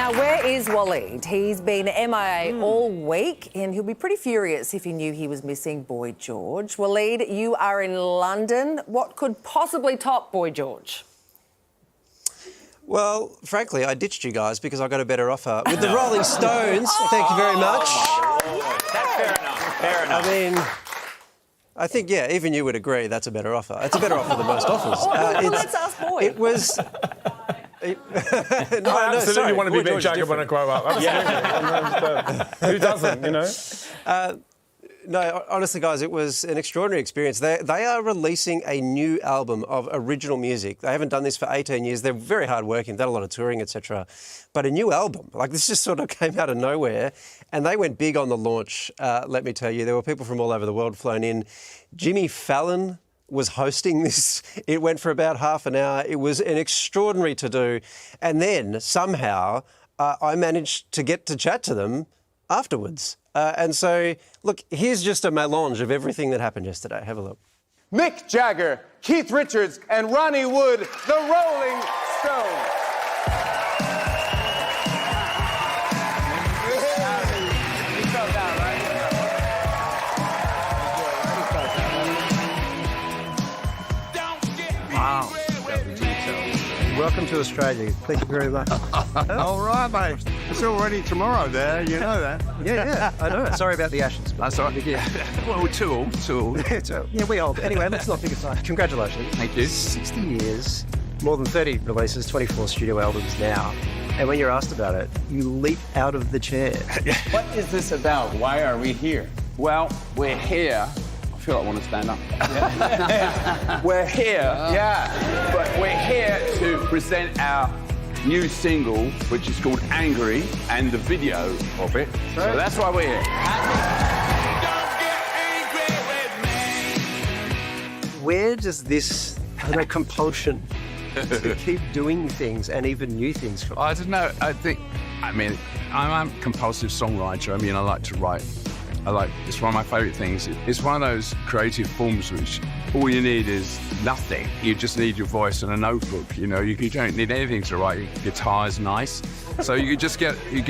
Now, where is Waleed? He's been MIA all week, and he'll be pretty furious if he knew he was missing Boy George. Waleed, you are in London. What could possibly top Boy George? Well, frankly, I ditched you guys because I got a better offer. With the Rolling Stones, thank you very much. That's fair enough. Fair enough. I mean, I think, yeah, even you would agree that's a better offer. It's a better offer than most offers. Well, let's ask Boy. It was... I absolutely want to be Mick Jagger when I grow up. Absolutely. Who doesn't, you know? No, honestly, guys, it was an extraordinary experience. They are releasing a new album of original music. They haven't done this for 18 years. They're very hardworking, done a lot of touring, etc. But a new album, like this just sort of came out of nowhere. And they went big on the launch, let me tell you. There were people from all over the world flown in. Jimmy Fallon was hosting this. It went for about half an hour. It was an extraordinary to-do. And then, somehow, I managed to get to chat to them afterwards. And so, look, here's just a melange of everything that happened yesterday. Have a look. Mick Jagger, Keith Richards, and Ronnie Wood, the Rolling Stones. Wow. Welcome to Australia. Thank you very much. All right, mate. It's already tomorrow there, you know that. Yeah, I know. Sorry about the Ashes. That's all right. Yeah. Well, we're too old. Yeah, we old. Anyway, let's not pick a side. Congratulations. Thank you. 60 years, more than 30 releases, 24 studio albums now. And when you're asked about it, you leap out of the chair. What is this about? Why are we here? Well, we're here. I feel like I want to stand up. We're here, but we're here to present our new single, which is called Angry, and the video of it. So that's why we're here. Where does this compulsion to keep doing things and even new things come? I don't know. I'm a compulsive songwriter. I mean, I like to write. It's one of my favourite things. It's one of those creative forms which all you need is nothing. You just need your voice and a notebook. You know, you don't need anything to write. Your guitar's nice, so you just get a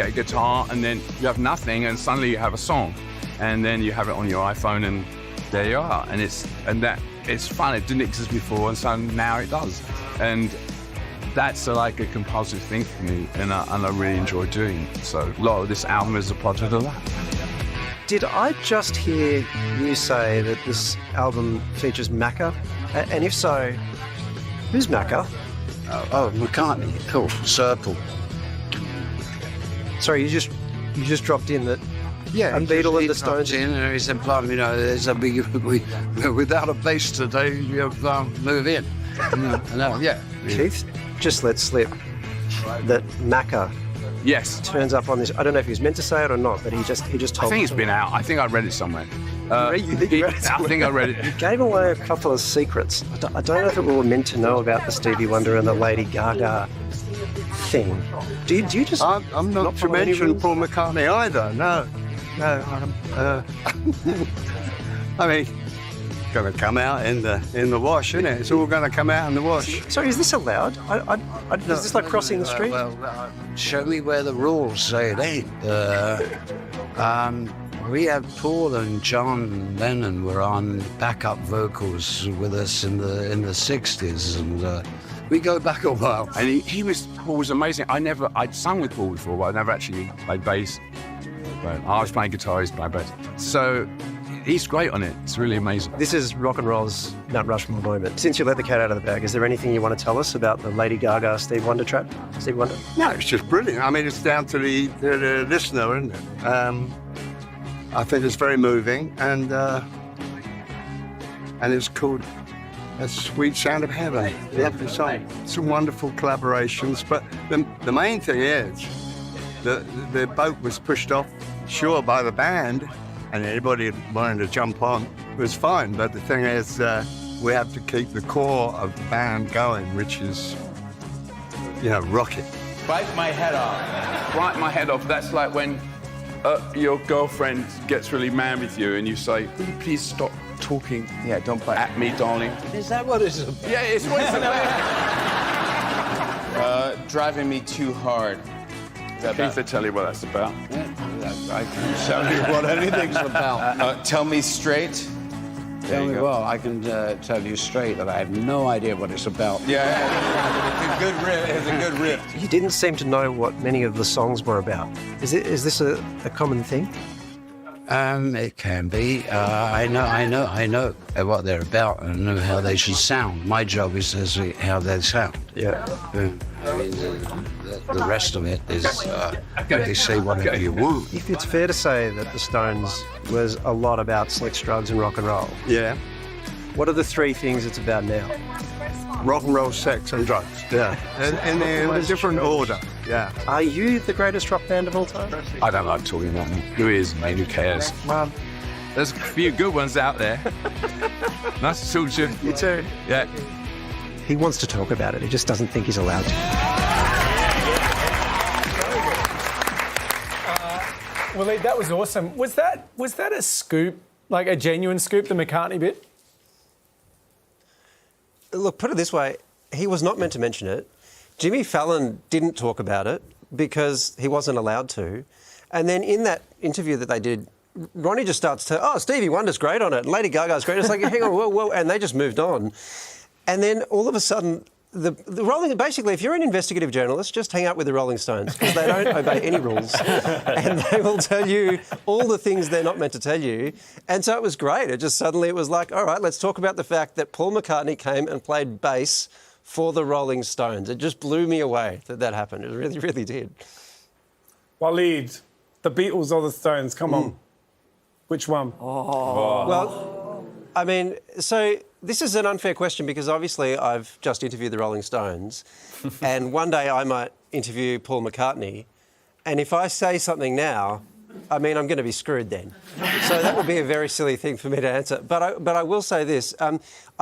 guitar, and then you have nothing, and suddenly you have a song, and then you have it on your iPhone, and there you are. And it's fun. It didn't exist before, and so now it does. And that's like a compulsive thing for me, and I really enjoy doing. So a lot of this album is a product of that. Did I just hear you say that this album features Macca? And if so, who's Macca? Oh, McCartney, cool, Circle. Sorry, you just dropped in that. Yeah, and Beatle and the Stones. In and he said, you know, there's a big, without a bass today, you move in. Yeah. Keith just let slip that Macca Yes. turns up on this. I don't know if he was meant to say it or not, but he just told. I think it's been out. I think I read it somewhere. You think you read it I think I read it. He gave away a couple of secrets. I don't know if we were meant to know about the Stevie Wonder and the Lady Gaga thing. Do you just? I'm not to mention Paul McCartney either. No. I mean, it's going to come out in the wash, isn't it? It's all going to come out in the wash. Sorry, is this allowed? Is this like crossing the street? Show me where the rules say it ain't. We had Paul and John Lennon were on backup vocals with us in the 60s, and we go back a while. And Paul was amazing. I'd sung with Paul before, but I never actually played bass. But I was playing guitar, he's playing bass. So he's great on it. It's really amazing. This is rock and roll's Mount Rushmore moment. Since you let the cat out of the bag, is there anything you want to tell us about the Lady Gaga Stevie Wonder track? Stevie Wonder? No, it's just brilliant. I mean, it's down to the listener, isn't it? I think it's very moving, and it's called A Sweet Sound of Heaven. Lovely song. Some wonderful collaborations, but the main thing is that the boat was pushed off shore by the band, and anybody wanting to jump on was fine. But the thing is, we have to keep the core of the band going, which is, rocket. Bite my head off. Bite my head off. That's like when your girlfriend gets really mad with you and you say, will you please stop talking don't bite at me, darling? Is that what it's about? Yeah, it's what it's about. Driving me too hard. Keith will tell you what that's about. I can tell you what anything's about. Tell me straight. Tell me, well, I can tell you straight that I have no idea what it's about. Yeah, it's a good riff. It's a good riff. You didn't seem to know what many of the songs were about. Is this a common thing? It can be. I know what they're about and I know how they should sound. My job is to see how they sound. Yeah. I mean, the rest of it is they say whatever you want. If it's fair to say that the Stones was a lot about sex, drugs and rock and roll, Yeah. what are the three things it's about now? Rock and roll, sex, and drugs. Yeah. And in a different order. Yeah. Are you the greatest rock band of all time? I don't like talking about them. Who is, mate? Who cares? Well, There's a few good ones out there. Nice to talk to you. you too. Yeah. He wants to talk about it. He just doesn't think he's allowed to. Waleed, that was awesome. Was that a scoop, like a genuine scoop, the McCartney bit? Look, put it this way, he was not meant to mention it. Jimmy Fallon didn't talk about it because he wasn't allowed to. And then in that interview that they did, Ronnie just starts to, oh, Stevie Wonder's great on it, and Lady Gaga's great. It's like, hang on, whoa, and they just moved on. And then all of a sudden, the Rolling, basically, if you're an investigative journalist, just hang out with the Rolling Stones because they don't obey any rules and they will tell you all the things they're not meant to tell you. And so it was great. It just suddenly, it was like, all right, let's talk about the fact that Paul McCartney came and played bass for the Rolling Stones. It just blew me away that happened. It really, really did. Waleed, the Beatles or the Stones? Come on. Which one? Well, I mean, so this is an unfair question because obviously I've just interviewed the Rolling Stones and one day I might interview Paul McCartney and if I say something now, I mean, I'm going to be screwed then. So that would be a very silly thing for me to answer. But I will say this. I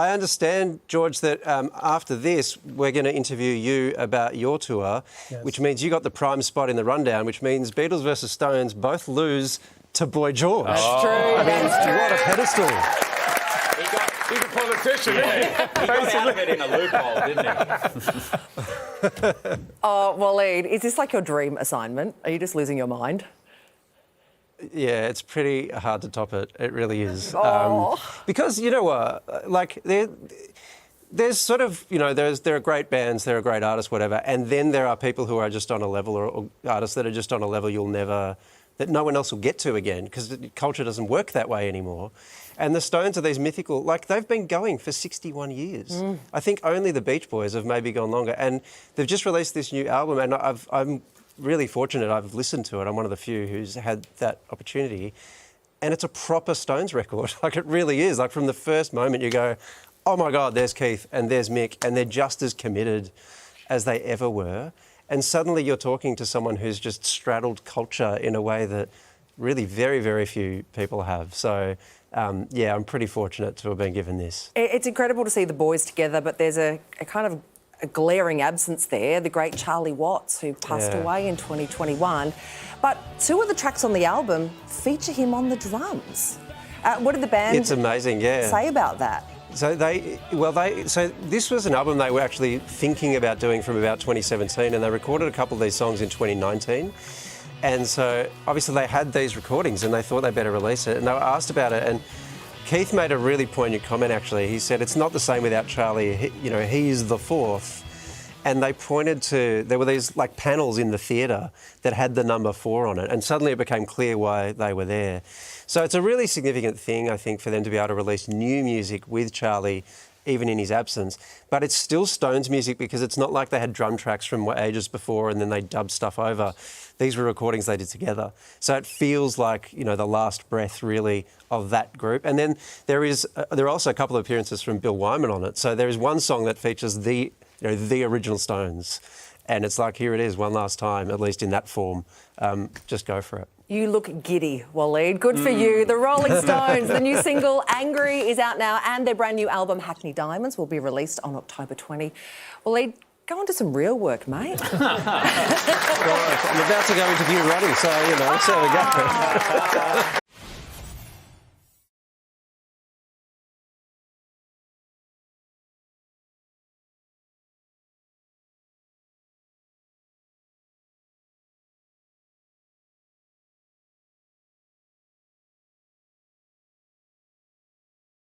understand, George, that after this, we're going to interview you about your tour, which means you got the prime spot in the rundown, which means Beatles versus Stones both lose to Boy George. That's true. I mean, what a pedestal. He's a politician, isn't he? He got out of it in a loophole, didn't he? Oh, Waleed, is this like your dream assignment? Are you just losing your mind? Yeah, it's pretty hard to top it. It really is. Oh. Because, you know what, like, there's sort of, you know, there are great bands, there are great artists, whatever, and then there are people who are just on a level, or artists that are just on a level that no one else will get to again, because culture doesn't work that way anymore. And the Stones are these mythical, like, they've been going for 61 years. I think only the Beach Boys have maybe gone longer. And they've just released this new album, and I'm really fortunate I've listened to it. I'm one of the few who's had that opportunity. And it's a proper Stones record. Like, it really is. Like, from the first moment you go, oh my God, there's Keith and there's Mick, and they're just as committed as they ever were. And suddenly you're talking to someone who's just straddled culture in a way that really very, very few people have. So, yeah, I'm pretty fortunate to have been given this. It's incredible to see the boys together, but there's a kind of a glaring absence there, the great Charlie Watts, who passed away in 2021. But two of the tracks on the album feature him on the drums. What did the band It's amazing, yeah. say about that? So so this was an album they were actually thinking about doing from about 2017, and they recorded a couple of these songs in 2019. And so obviously they had these recordings and they thought they better release it, and they were asked about it, and Keith made a really poignant comment actually. He said, it's not the same without Charlie, he's the fourth. And they pointed to, there were these like panels in the theatre that had the number 4 on it, and suddenly it became clear why they were there. So it's a really significant thing, I think, for them to be able to release new music with Charlie, even in his absence. But it's still Stones music because it's not like they had drum tracks from ages before and then they dubbed stuff over. These were recordings they did together. So it feels like, the last breath, really, of that group. And then there are also a couple of appearances from Bill Wyman on it. So there is one song that features the original Stones. And it's like, here it is, one last time, at least in that form. Just go for it. You look giddy, Waleed. Good for you. The Rolling Stones, the new single Angry is out now, and their brand new album Hackney Diamonds will be released on October 20. Waleed, go on to some real work, mate. Well, I'm about to go interview Ronnie, so, so we go.